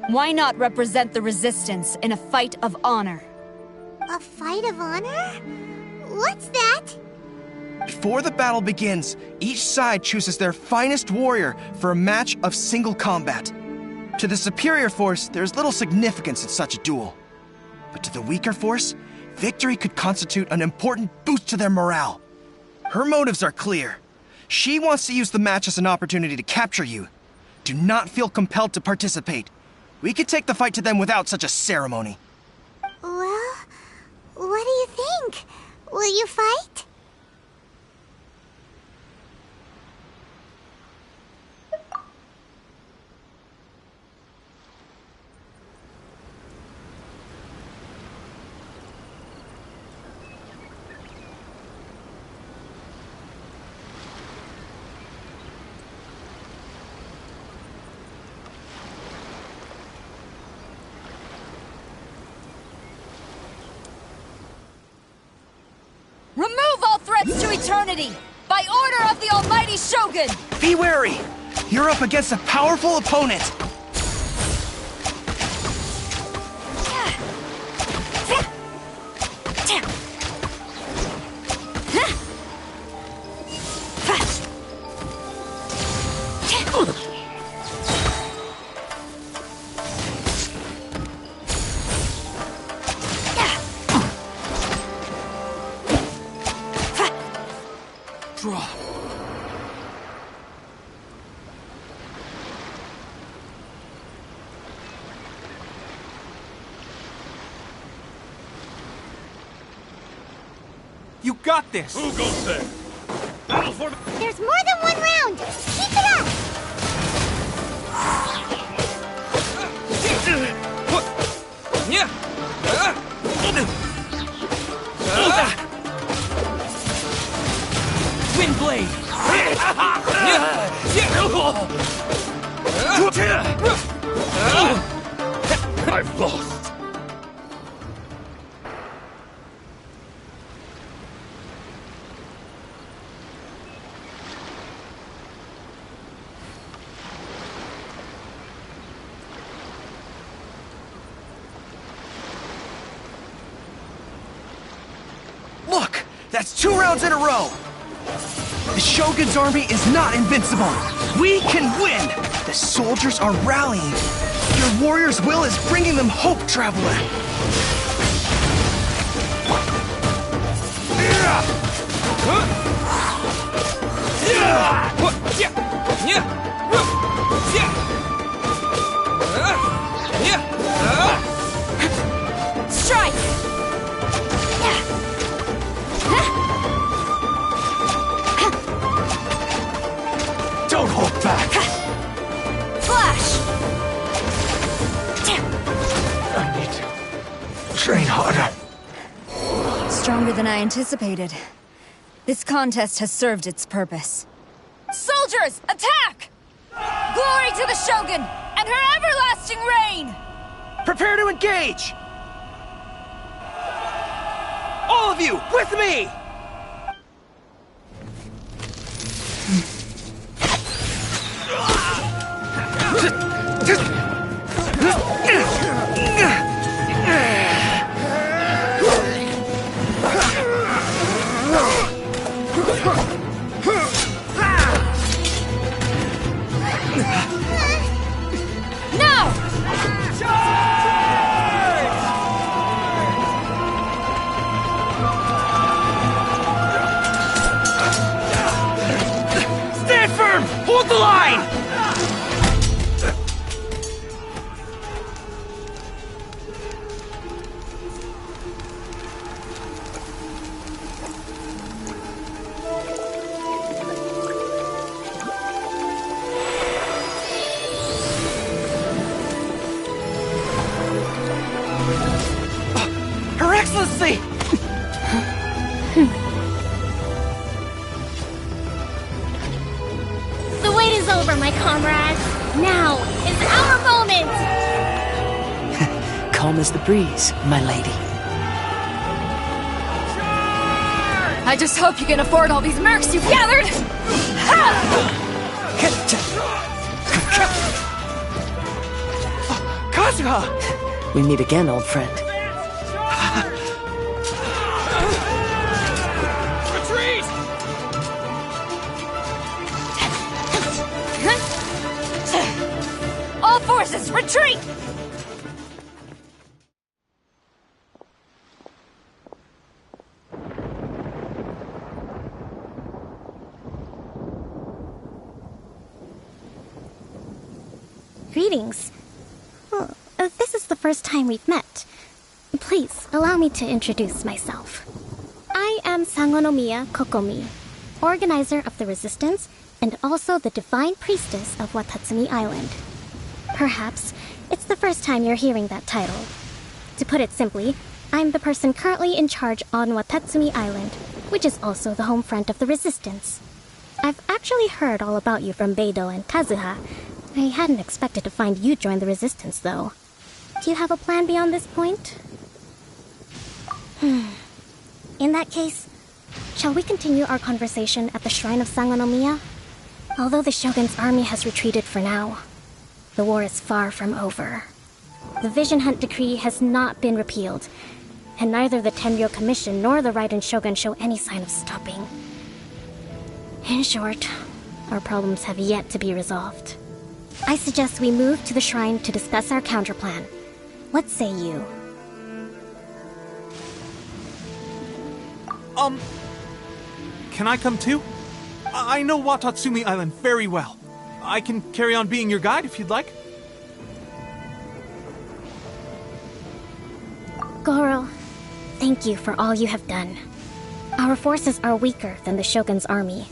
Why not represent the Resistance in a fight of honor? A fight of honor? What's that? Before the battle begins, each side chooses their finest warrior for a match of single combat. To the superior force, there's little significance in such a duel. But to the weaker force, victory could constitute an important boost to their morale. Her motives are clear. She wants to use the match as an opportunity to capture you. Do not feel compelled to participate. We could take the fight to them without such a ceremony. Well, what do you think? Will you fight? Remove all threats to eternity! By order of the almighty Shogun! Be wary! You're up against a powerful opponent! You got this! Who goes there? Battle for the... There's more than one round! Keep it up! Wind blade! I've lost. Look! That's 2 rounds in a row! The Shogun's army is not invincible! We can win! The soldiers are rallying! Your warrior's will is bringing them hope, Traveler! Strike! than I anticipated. This contest has served its purpose. Soldiers, attack! Glory to the Shogun and her everlasting reign! Prepare to engage! All of you, with me! Hold the line! Her Excellency! The wait is over, my comrades. Now is our moment! Calm as the breeze, my lady. I just hope you can afford all these mercs you've gathered! Kazuha! We meet again, old friend. Retreat! All forces, retreat! Greetings. Well, this is the first time we've met. Please, allow me to introduce myself. I am Sangonomiya Kokomi, organizer of the Resistance and also the Divine Priestess of Watatsumi Island. Perhaps it's the first time you're hearing that title. To put it simply, I'm the person currently in charge on Watatsumi Island, which is also the home front of the Resistance. I've actually heard all about you from Beidou and Kazuha. I hadn't expected to find you join the Resistance, though. Do you have a plan beyond this point? In that case, shall we continue our conversation at the Shrine of Sangonomiya? Although the Shogun's army has retreated for now, the war is far from over. The Vision Hunt Decree has not been repealed, and neither the Tenryou Commission nor the Raiden Shogun show any sign of stopping. In short, our problems have yet to be resolved. I suggest we move to the shrine to discuss our counterplan. What say you? Can I come too? I know Watatsumi Island very well. I can carry on being your guide if you'd like. Goro, thank you for all you have done. Our forces are weaker than the Shogun's army,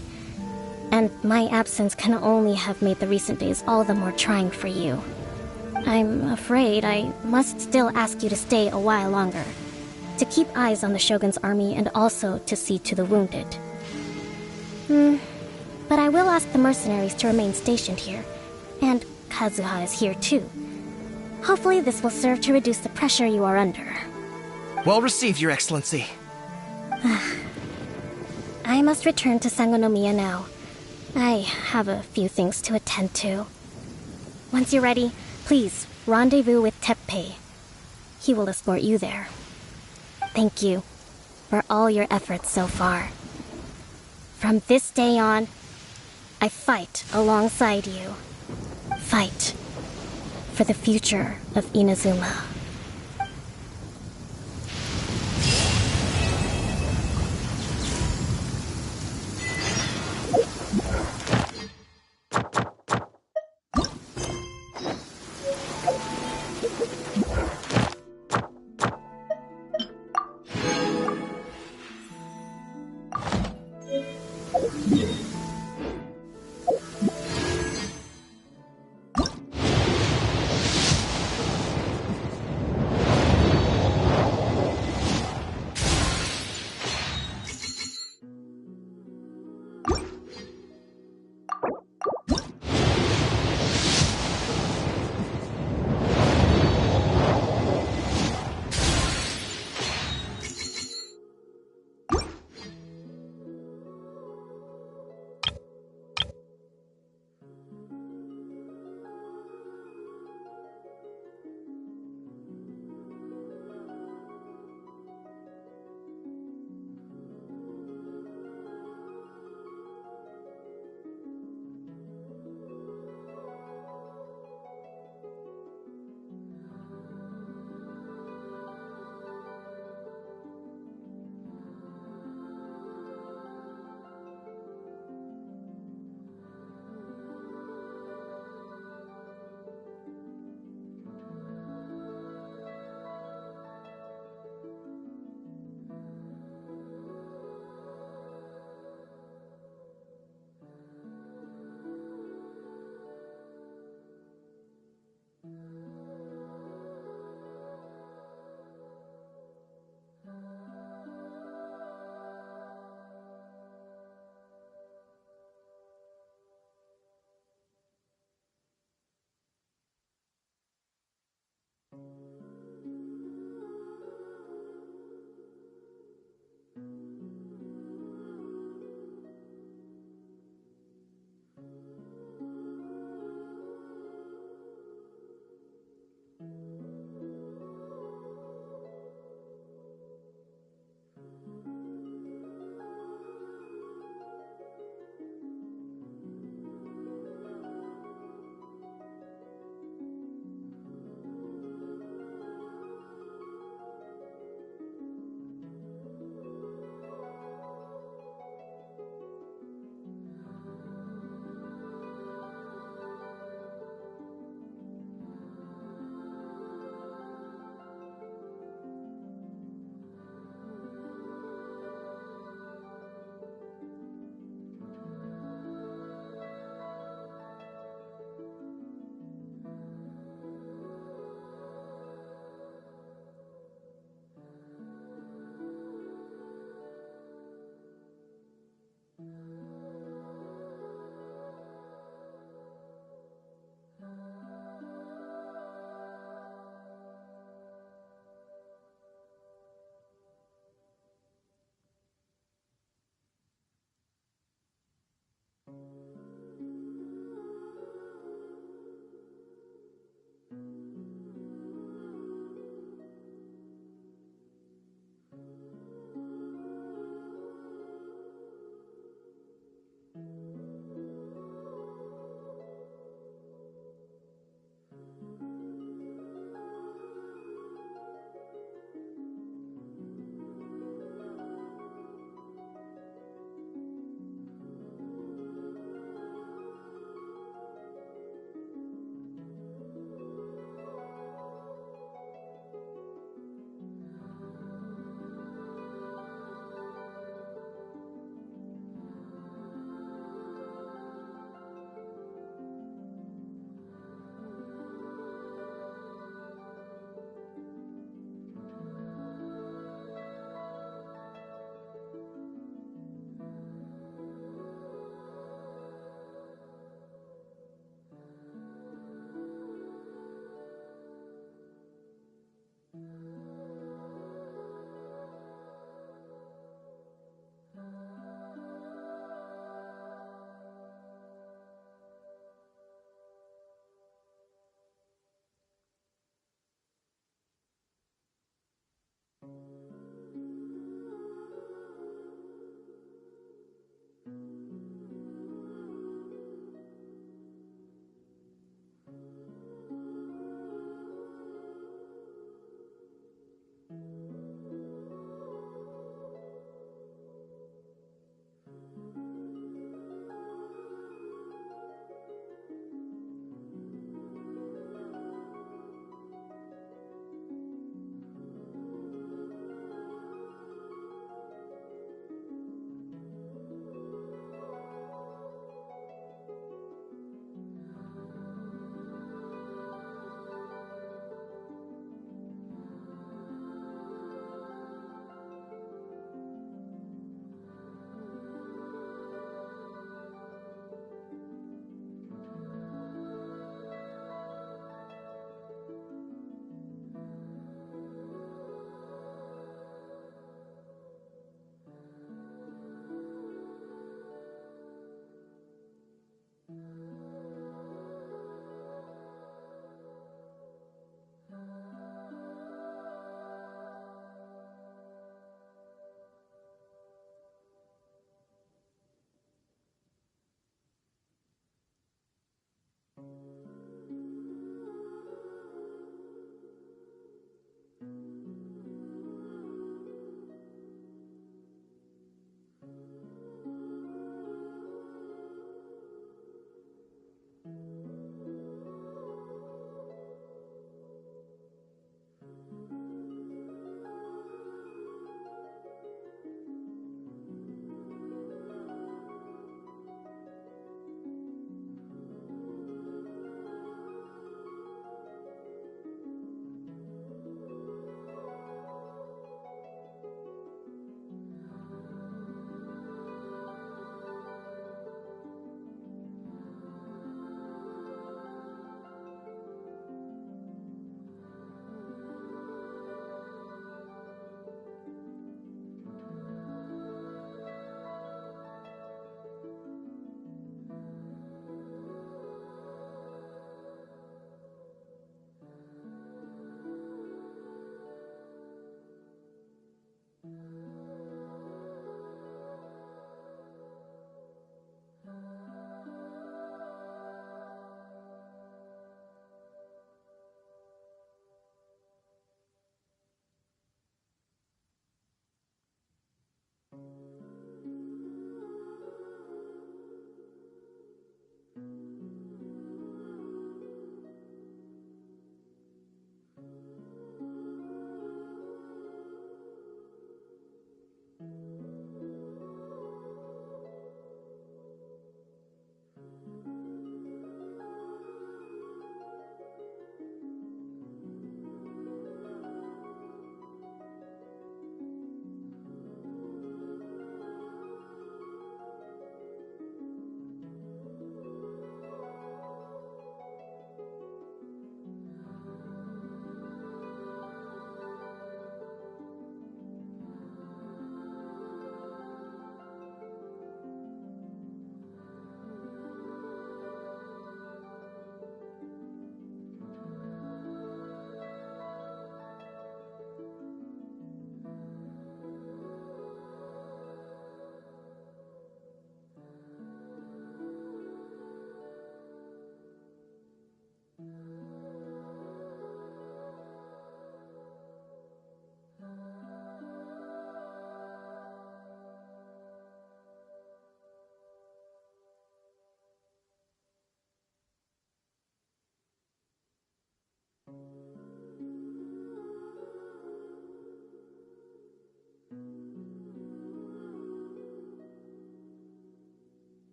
and my absence can only have made the recent days all the more trying for you. I'm afraid I must still ask you to stay a while longer, to keep eyes on the Shogun's army and also to see to the wounded. But I will ask the mercenaries to remain stationed here, and Kazuha is here too. Hopefully this will serve to reduce the pressure you are under. Well received, Your Excellency. I must return to Sangonomiya now. I have a few things to attend to. Once you're ready, please rendezvous with Teppei. He will escort you there. Thank you for all your efforts so far. From this day on, I fight alongside you. Fight for the future of Inazuma.